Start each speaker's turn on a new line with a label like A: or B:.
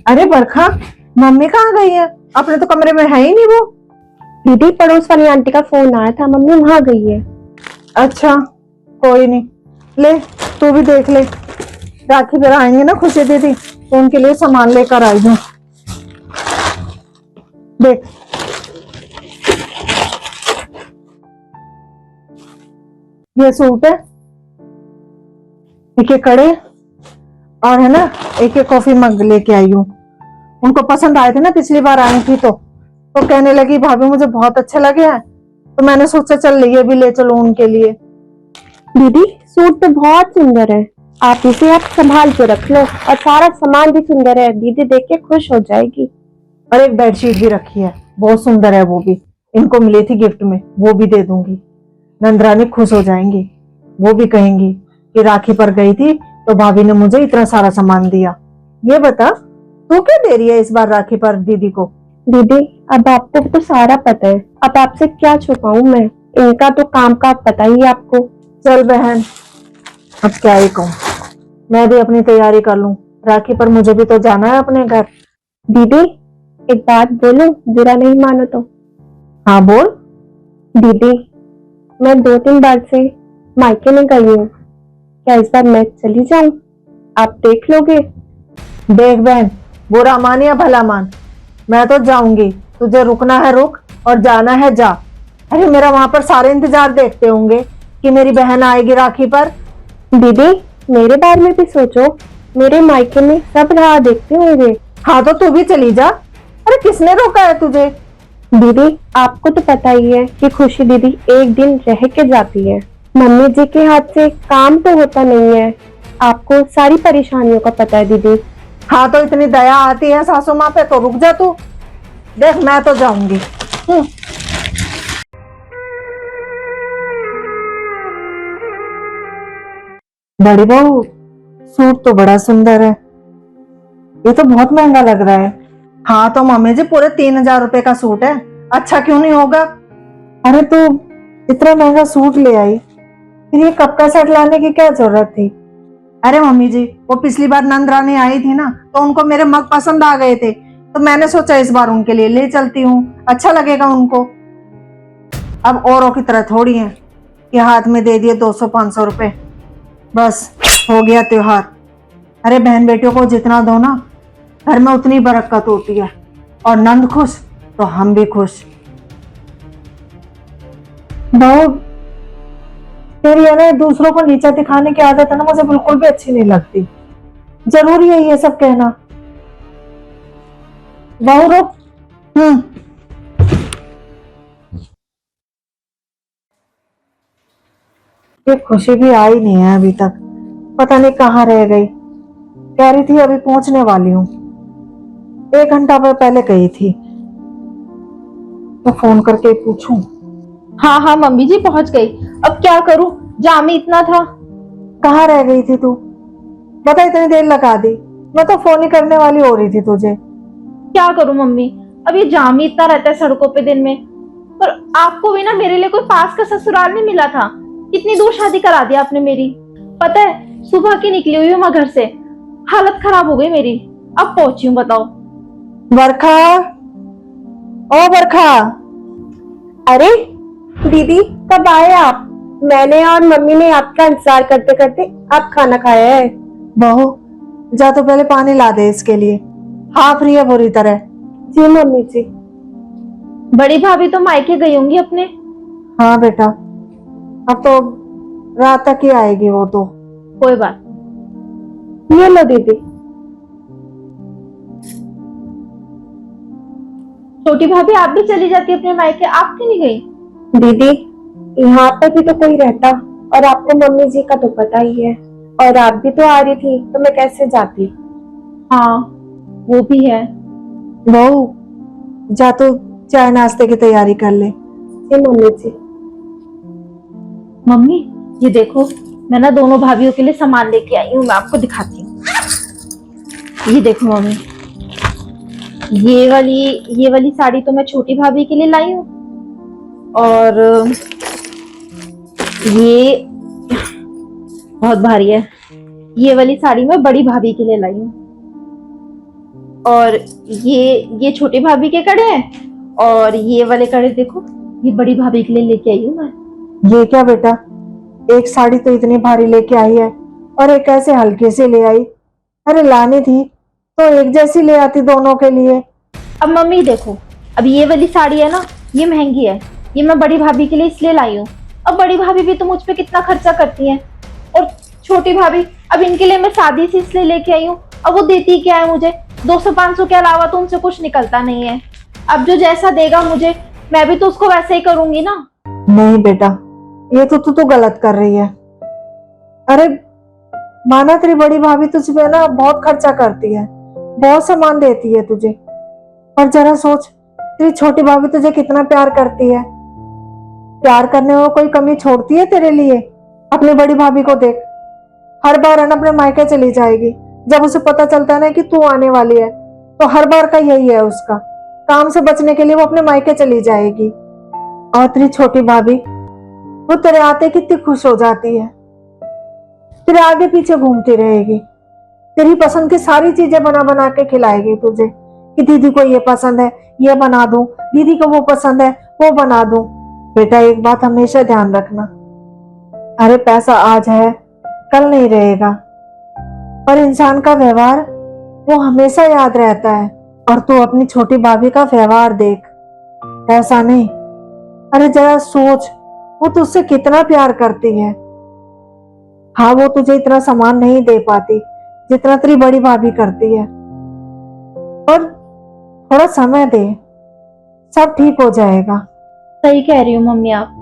A: अरे बरखा, मम्मी कहाँ गई है? अपने तो कमरे में है ही नहीं वो।
B: दीदी, पड़ोस वाली आंटी का फोन आया था, मम्मी वहां गई है।
A: अच्छा, कोई नहीं। ले, तू भी देख ले। राखी पर आएंगे ना खुशी दीदी, तो उनके लिए सामान लेकर आई हूँ। देख, ये सूट है, एक ये कड़े, और है ना एक ये कॉफी मग लेके आई हूँ। उनको पसंद आए थे ना, पिछली बार आई थी तो कहने लगी भाभी मुझे बहुत अच्छे लगे हैं, तो मैंने सोचा चल ये भी ले चलो उनके लिए।
B: दीदी, सूट तो बहुत सुंदर है, आप इसे आप संभाल के रख लो। और सारा सामान भी सुंदर है, दीदी देख के खुश हो जाएगी।
A: और एक बेडशीट भी रखी है, बहुत सुंदर है वो भी, इनको मिली थी गिफ्ट में, वो भी दे दूंगी। नंदरानी खुश हो जाएंगी, वो भी कहेंगी कि राखी पर गई थी तो भाभी ने मुझे इतना सारा सामान दिया। ये बता, तू क्या दे रही है इस बार राखी पर दीदी को?
B: दीदी, अब आपको तो सारा पता है, अब आपसे क्या छुपाऊं मैं, इनका तो काम का पता ही है आपको।
A: चल बहन, अब क्या ही कहूँ, मैं भी अपनी तैयारी कर लूं, राखी पर मुझे भी तो जाना है अपने घर।
B: दीदी, एक बात बोलूं, बुरा नहीं मानो तो?
A: हाँ बोल।
B: दीदी, मैं 2-3 बार से मायके में गई हूँ, क्या इस बार मैं चली जाऊं? आप देख लोगे?
A: देख बहन, बुरा मान या भला मान, मैं तो जाऊंगी। तुझे रुकना है रुक, और जाना है जा। अरे मेरा वहां पर सारे इंतजार देखते होंगे कि मेरी बहन आएगी राखी पर।
B: दीदी, मेरे बारे में भी सोचो, मेरे मायके में सब राह देखते होंगे।
A: हाँ तो तू भी चली जा। अरे किसने रोका है तुझे?
B: दीदी, आपको तो पता ही है कि खुशी दीदी एक दिन रह के जाती है, मम्मी जी के हाथ से काम तो होता नहीं है, आपको सारी परेशानियों का पता है दीदी।
A: हाँ तो इतनी दया आती है सासू माँ पे तो रुक जा तू। देख मैं तो जाऊंगी। बड़ी बहू, सूट तो बड़ा सुंदर है, ये तो बहुत महंगा लग रहा है। हाँ तो मम्मी जी पूरे 3,000 रुपए का सूट है, अच्छा क्यों नहीं होगा? अरे तू इतना महंगा सूट ले आई, फिर ये कप का सेट लाने की क्या जरूरत थी? अरे मम्मी जी, वो पिछली बार नंद रानी आई थी ना, तो उनको मेरे मग पसंद आ गए थे, तो मैंने सोचा इस बार उनके लिए ले चलती हूँ, अच्छा लगेगा उनको। अब औरों की तरह थोड़ी है कि हाथ में दे दिए 200-500 रुपए, बस हो गया त्योहार। अरे बहन बेटियों को जितना दो ना, घर में उतनी बरकत होती है, और नंद खुश तो हम भी खुश। बहू, तेरी है ना दूसरों को नीचा दिखाने की आदत है ना, मुझे बिल्कुल भी अच्छी नहीं लगती। जरूरी है ये सब कहना? बहू रुक। ये खुशी भी आई नहीं है अभी तक, पता नहीं कहाँ रह गई। कह रही थी अभी पहुंचने वाली हूँ, 1 घंटा पर पहले गई थी, तो फोन करके पूछूं।
C: हाँ हाँ मम्मी जी पहुंच गई। अब क्या करूं, जाम ही इतना था।
A: कहाँ रह गई थी तू? बता, इतनी देर लगा दी, मैं तो फोन ही करने वाली हो रही थी तुझे।
C: क्या करूं मम्मी, अब ये जाम ही इतना रहता है सड़कों पे दिन में। पर आपको भी ना मेरे लिए कोई पास का ससुराल नहीं मिला था, कितनी दूर शादी करा दी आपने मेरी। पता है, सुबह की निकली हुई हूँ मैं घर से, हालत खराब हो गई मेरी, अब पहुंची हूँ बताओ।
A: बरखा, ओ बरखा।
B: अरे दीदी, कब आए आप? मैंने और मम्मी ने आपका इंतजार करते करते आप खाना खाया है।
A: बहू जा तो पहले पानी ला दे इसके लिए, हाफ रही है बुरी तरह।
B: जी मम्मी जी।
C: बड़ी भाभी तो मायके गई होंगी अपने।
A: हाँ बेटा, अब तो रात तक ही आएगी वो तो।
C: कोई बात।
B: ये लो दीदी।
C: छोटी भाभी आप भी चली जाती अपने मायके, आप क्यों नहीं गई?
B: दीदी, यहाँ पे भी तो कोई रहता, और आपको मम्मी जी का तो पता ही है, और आप भी तो आ रही थी, तो मैं कैसे जाती।
C: हाँ वो भी है।
A: बहू जा तो चाय नाश्ते की तैयारी कर ले।
B: जी मम्मी जी।
C: मम्मी ये देखो, मैं ना दोनों भाभीियों के लिए सामान लेके आई हूँ, मैं आपको दिखाती हूँ। ये देखो मम्मी, ये वाली साड़ी तो मैं छोटी भाभी के लिए लाई हूँ, और ये बहुत भारी है, ये वाली साड़ी मैं बड़ी भाभी के लिए लाई हूँ। और ये छोटी भाभी के कड़े हैं, और ये वाले कड़े देखो, ये बड़ी भाभी के लिए लेके आई हूँ मैं।
A: ये क्या बेटा, एक साड़ी तो इतनी भारी लेके आई है और एक ऐसे हल्के से ले आई। अरे लानी थी तो एक जैसी ले आती दोनों के लिए।
C: अब मम्मी देखो, अब ये वाली साड़ी है ना, ये महंगी है, ये मैं बड़ी भाभी के लिए इसलिए लाई हूँ। अब बड़ी भाभी भी तो मुझ पे कितना खर्चा करती हैं, और छोटी भाभी अब इनके लिए मैं शादी से इसलिए लेके आई हूँ। अब वो देती क्या है मुझे, 200-500 के अलावा तो उनसे कुछ निकलता नहीं है। अब जो जैसा देगा मुझे, मैं भी तो उसको वैसे ही करूंगी ना।
A: नहीं बेटा, ये तो तू गलत कर रही है। अरे माना तेरी बड़ी भाभी तुझ पे ना बहुत खर्चा करती है, बहुत सामान देती है तुझे, पर जरा सोच तेरी छोटी भाभी तुझे कितना प्यार करती है। प्यार करने में कोई कमी छोड़ती है तेरे लिए? अपनी बड़ी भाभी को देख, हर बार है ना अपने मायके चली जाएगी। जब उसे पता चलता है ना कि तू आने वाली है, तो हर बार का यही है उसका, काम से बचने के लिए वो अपने मायके चली जाएगी। और तेरी छोटी भाभी वो तेरे आते कितनी खुश हो जाती है, तेरे आगे पीछे घूमती रहेगी, तेरी पसंद की सारी चीजें बना बना के खिलाएगी तुझे, कि दीदी को ये पसंद है ये बना दूं, दीदी को वो पसंद है वो बना दूं। बेटा एक बात हमेशा ध्यान रखना, अरे पैसा आज है कल नहीं रहेगा, पर इंसान का व्यवहार वो हमेशा याद रहता है। और तू अपनी छोटी भाभी का व्यवहार देख, पैसा नहीं। अरे जरा सोच, वो तुझसे कितना प्यार करती है। हाँ वो तुझे इतना सामान नहीं दे पाती जितना तेरी बड़ी भाभी करती है, और थोड़ा समय दे, सब ठीक हो जाएगा।
C: सही कह रही हूँ मम्मी आप।